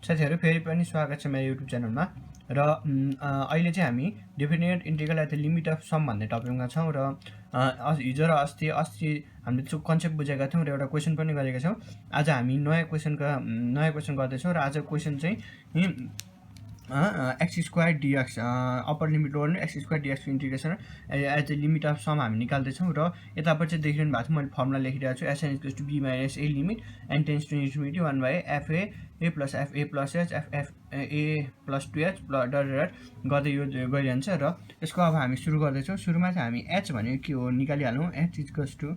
साथीहरु फेरि पनि स्वागत छ मेरो युट्युब च्यानलमा र अहिले चाहिँ हामी definite integral at the limit of sum भन्ने टपिकमा छौं र हिजो र अस्ति हामीले कन्सेप्ट बुझेका थियौं र एउटा क्वेशन पनि गरेका छौं। आज हामी नयाँ क्वेशन गर्दै छौं र आज क्वेशन चाहिँ x square dx upper limit lower limit x square dx को integration at the limit of sum हामी निकाल्दै छौं र यतापट्टि चाहिँ देखिरहनु भएको छ मैले फर्मुला लेखिरहेको छु sn equals to b minus a limit n tends to infinity 1 by fa a plus fa plus h f a plus 2h dot गर्दै यो गइरहन्छ र यसको अब हामी सुरु गर्दै छौं। सुरुमा चाहिँ हामी h भनेको के हो निकालिहालौं। h equals to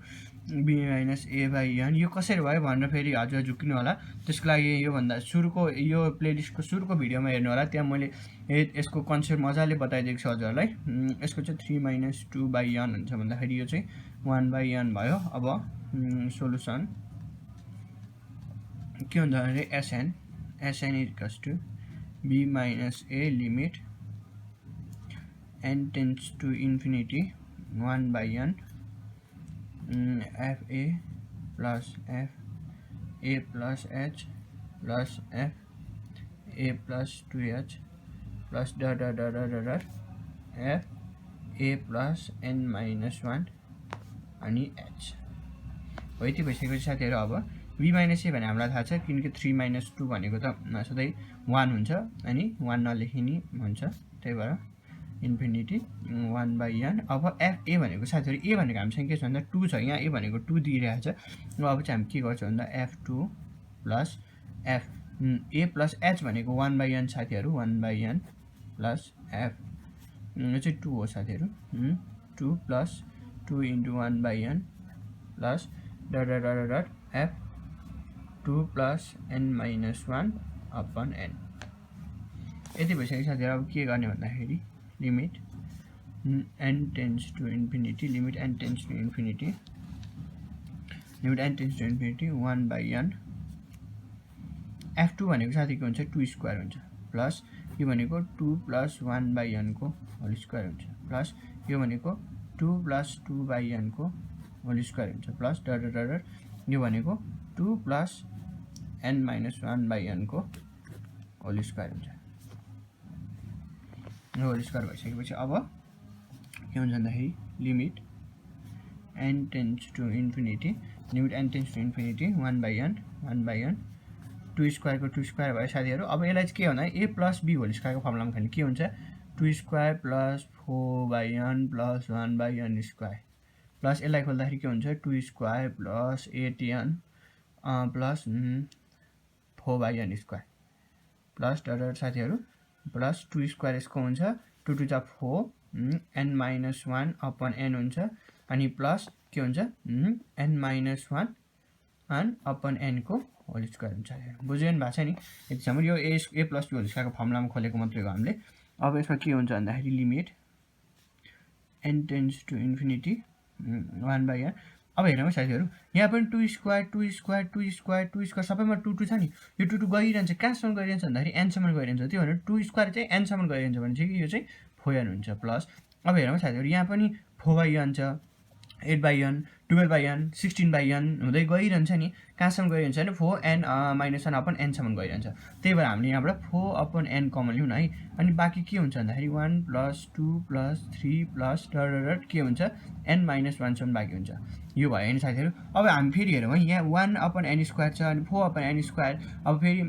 b minus a by n यो कसरी भयो भनेर फेरि हजुर झुक्किनु होला। त्यसको लागि यो भन्दा सुरुको यो प्लेलिस्टको सुरुको भिडियोमा हेर्नु होला, त्यहाँ मैले यसको कन्सेप्ट मजाले बताइदिएको छु हजुरहरुलाई। यसको चाहिँ 3 माइनस 2 बाइ n हुन्छ भन्दाखेरि यो चाहिँ 1 बाइ n भयो। अब सोलुसन के हुन्छ भने sn equals to b minus a limit n tends to infinity 1 by n fa plus f a plus h plus f a plus 2h plus dot f a plus n minus 1 अनि h हो। यति भइसकेपछि साथीहरु अब b minus a भने हामीलाई थाहा छ किनकि 3 माइनस 2 भनेको त सधैँ 1 हुन्छ अनि 1 नलेखिने हुन्छ, त्यही भएर इन्फिनिटी 1 बाइ n। अब f a भनेको साथीहरु a भनेको हामीसँग के छ भन्दा 2 छ, यहाँ a भनेको 2 दिइरहेको छ। अब चाहिँ हामी के गर्छौं भन्दा f2 plus f a plus h भनेको 1 बाइ n साथीहरु 1 बाइ n प्लस f यो चाहिँ 2 हो साथीहरु 2 plus 2 into 1 by n plus dot f 2 plus n minus 1 upon n। यति भइसक्यो साथीहरु। अब के गर्ने भन्दाखेरि limit n tends to infinity limit n tends to infinity 1 by n f2 भनेको साथी के हुन्छ 2 स्क्वायर हुन्छ प्लस यो भनेको 2 प्लस 1 बाइ n को होल स्क्वायर हुन्छ प्लस यो भनेको 2 प्लस 2 बाइ n को होल स्क्वायर हुन्छ प्लस डट यो भनेको 2 plus n minus 1 by n को होल स्क्वायर हुन्छ। होल स्क्वायर भइसकेपछि अब के हुन्छ भन्दाखेरि limit n tends to infinity 1 by n 2 square को 2 स्क्वायर भयो साथीहरु। अब यसलाई चाहिँ के भन्दा a plus b whole square को फर्मुलामा खाली के हुन्छ 2 square plus 4 by n plus 1 by n square plus यसलाई खोल्दाखेरि के हुन्छ 2 square plus 8n plus 4 by n square plus dot साथीहरु प्लस 2 स्क्वायर यसको हुन्छ 2 to the 4 n minus 1 upon n हुन्छ अनि प्लस के हुन्छ n माइनस 1 अपन n को होल स्क्वायर हुन्छ। बुझ्नु भएको छ नि यतिसम्म। यो a plus b whole square को फर्मुलामा खोलेको मात्रै हो हामीले। अब यसमा के हुन्छ भन्दाखेरि limit n tends to infinity 1 by n। अब हेर्नुस् साथीहरु यहाँ पनि 2 स्क्वायर सबैमा 2 छ नि, यो 2 गइरहन्छ कहाँसम्म गइरहन्छ भन्दाखेरि n सम्म गइरहन्छ। त्यो भनेर 2 स्क्वायर चाहिँ n सम्म गइरहन्छ भने चाहिँ यो चाहिँ 4n हुन्छ प्लस अब हेर्नुस् साथीहरु यहाँ पनि 4 बाइ n छ 8 by n 12 by n 16 by n हुँदै गइरहन्छ नि, कहाँसम्म गइरहन्छ भने 4n माइनस 1 अपन n सम्म गइरहन्छ। त्यही भएर हामीले यहाँबाट 4 अपन n कमन लिउँ न है। अनि बाँकी के हुन्छ भन्दाखेरि 1 प्लस 2 प्लस 3 प्लस डट के हुन्छ n माइनस 1 सम्म बाँकी हुन्छ। यो भयो नि साथीहरु। अब हामी फेरि हेरौँ है, यहाँ 1 अपन n स्क्वायर छ अनि 4 अपन n स्क्वायर। अब फेरि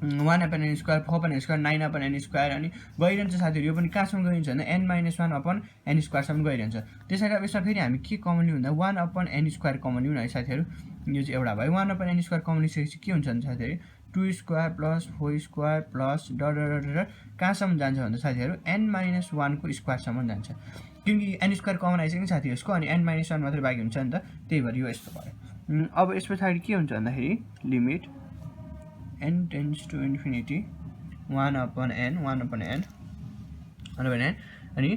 1 upon n square 4 upon n square 9 upon n square अनि गइरहन्छ साथीहरु। यो पनि कहाँसम्म गइरहन्छ भन्दा n minus 1 upon n square सम्म गइरहन्छ। त्यसैले अब यसमा फेरि हामी के कमन लिउँ भन्दा 1 अपन n स्क्वायर कमन लिउँ न है साथीहरु। यो चाहिँ एउटा भयो 1 अपन n स्क्वायर कमन लिइसकेपछि के हुन्छ भने साथीहरु 2 square plus 4 square plus dot कहाँसम्म जान्छ भन्दा साथीहरु n माइनस 1 को स्क्वायर सम्म जान्छ किनकि n स्क्वायर कमन आइसक्यो साथीहरु यसको अनि n माइनस 1 मात्रै बाँकी हुन्छ नि त, त्यही भएर यो यस्तो भयो। अब यस पछाडी के हुन्छ भन्दाखेरि limit n tends to infinity 1 upon n अनि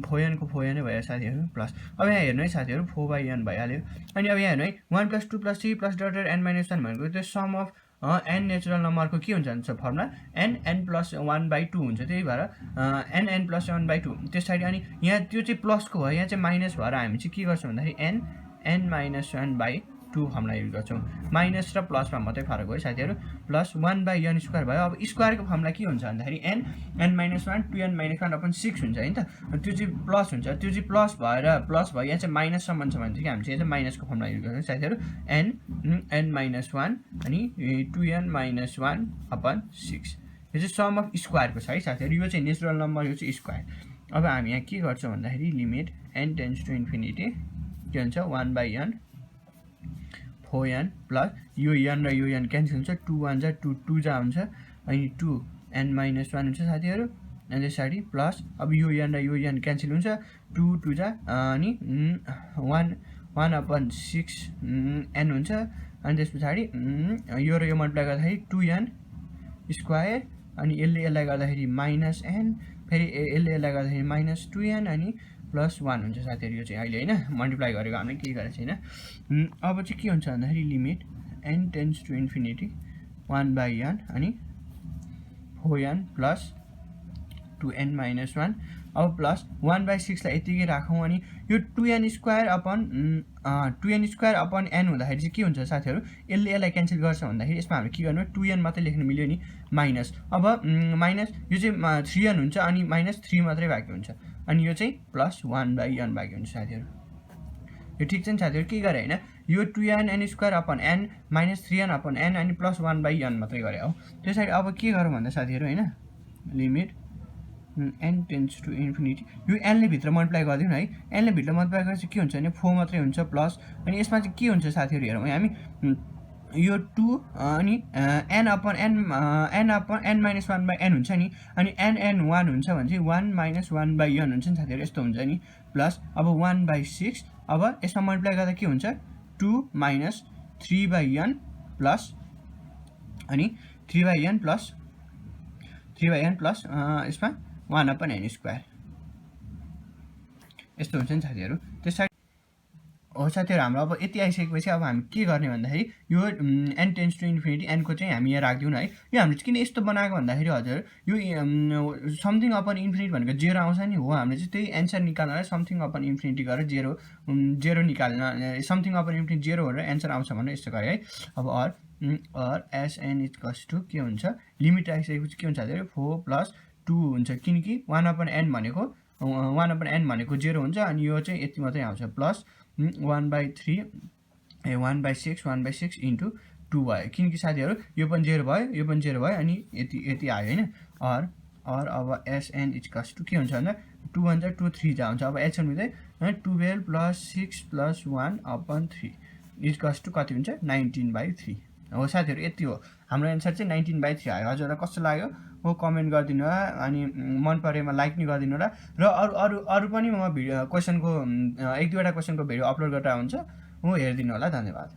4n को 4n नै भयो साथीहरु प्लस अब यहाँ हेर्नु है साथीहरु 4 बाइ n भइहाल्यो। अनि अब यहाँ हेर्नु है 1 plus 2 plus 3 plus dot n minus 1 भनेको त्यो सम अफ n नेचुरल नम्बरको के हुन्छ भन्छ फर्मुला n प्लस 1 बाइ 2 हुन्छ। त्यही भएर n प्लस 1 बाइ 2 त्यसैले अनि यहाँ त्यो चाहिँ प्लसको भयो, यहाँ चाहिँ माइनस भएर हामी चाहिँ के गर्छौं भन्दाखेरि n minus 1 by 2 formula use गर्छौँ माइनस र प्लसमा मात्रै फरक हो साथीहरु प्लस 1/n स्क्वायर भयो अब स्क्वायरको फर्मुला के हुन्छ भन्दाखेरि n -1 2n - 1/6 हुन्छ हैन त त्यो चाहिँ प्लस हुन्छ त्यो चाहिँ प्लस भएर प्लस भयो यहाँ चाहिँ माइनस सम्म छ भने चाहिँ हामी चाहिँ माइनसको फर्मुला युज गर्छौँ साथीहरु n -1 अनि 2n - 1/6 यो चाहिँ सम अफ स्क्वायरको छ है साथीहरु यो चाहिँ नेचुरल नम्बर यो चाहिँ स्क्वायर अब हामी यहाँ के गर्छौं भन्दाखेरि limit n tends to infinity के हुन्छ 1/n 4n प्लस यो n र यो n क्यान्सल हुन्छ 2 1 जा 2 2 जा हुन्छ अनि 2n - 1 हुन्छ साथीहरु अनि त्यसरी प्लस अब यो n र यो n क्यान्सल हुन्छ 2 2 जा अनि 1/6 n हुन्छ अनि त्यसपछि यो र यो मल्टिप्लाई गर्दाखेरि 2n स्क्वायर अनि यसलाई गर्दाखेरि -n फेरि यसलाई गर्दाखेरि -2n अनि +1 हुन्छ साथीहरु यो चाहिँ अहिले हैन मल्टिप्लाई गरेको हामीले के गरेको छैन अब चाहिँ के हुन्छ भन्दाखेरि limit n tends to infinity 1/n अनि 4n प्लस 2n - 1 अब प्लस 1/6 लाई यतिकै राखौं अनि यो 2n स्क्वायर अपन n हुँदाखेरि चाहिँ के हुन्छ साथीहरु यसलाई क्यान्सल गर्छ भन्दाखेरि यसमा हामीले के गर्नु 2n मात्रै लेख्न मिल्यो नि माइनस अब माइनस यो चाहिँ 3n हुन्छ अनि -3 मात्रै बाँकी हुन्छ अनि यो चाहिँ प्लस 1/n बाँकी हुन्छ साथीहरु यो ठीक छ नि साथीहरु के गरे हैन यो 2n square upon n -3n upon n अनि प्लस 1/n मात्रै गरे हो त्यसैले अब के गरौँ भन्दा साथीहरु हैन limit n tends to infinity यो n ले भित्र मल्टिप्लाई गर्दियौ है n ले भित्र मल्टिप्लाई गरेपछि के हुन्छ भने 4 मात्रै हुन्छ प्लस अनि यसमा चाहिँ के हुन्छ साथीहरु हेरौँ हामी यो 2 अनि n अपन n - 1/n हुन्छ नि अनि n 1 हुन्छ भने चाहिँ 1 - 1/n हुन्छ नि साथीहरु यस्तो हुन्छ नि प्लस अब 1/6 अब यसमा मल्टिप्लाई गर्दा के हुन्छ 2 - 3/n प्लस अनि 3/n प्लस यसमा 1/n स्क्वायर यस्तो हुन्छ नि साथीहरु त्यसै हो साथीहरु हाम्रो अब यति आइसकेपछि अब हामी के गर्ने भन्दाखेरि यो n tends to infinity n को चाहिँ हामी यहाँ राख्दियौ न है यो हामीले किन यस्तो बनाएको भन्दाखेरि हजुर यो समथिङ अपन इन्फिनिटी भनेको 0 आउँछ नि हो हामीले चाहिँ त्यही एन्सर निकाल्नलाई समथिङ अपन इन्फिनिटी गरेर 0 निकाल्न समथिङ अपन इन्फिनिटी 0 भनेर एन्सर आउँछ भनेर यस्तो गरे है अब or sn इक्वल्स टु के हुन्छ लिमिट आइसकेपछि के हुन्छ साथीहरु 4 + 2 हुन्छ किनकि 1/n भनेको 0 हुन्छ अनि यो चाहिँ यति मात्रै आउँछ प्लस 1/6 इन्टु 2 भयो किनकि साथीहरु यो पनि 0 भयो अनि यति आयो हैन or अब sn इक्वल्स टु के हुन्छ भन्दा 2 1 जा 2 3 जा हुन्छ अब sn हुँदै 12 + 6 + 1/3 इक्वल्स टु कति हुन्छ 19/3 हो साथीहरु यति हो हाम्रो आन्सर चाहिँ 19/3 आयो हजुरलाई कस्तो लाग्यो हो कमेन्ट गरिदिनु होला अनि मन परेमा लाइक नि गरिदिनु होला र अरु पनि म भिडियो क्वेशनको 1 2 वटा क्वेशनको भिडियो अपलोड गरेर हुन्छ हो हेर्दिनु होला धन्यवाद।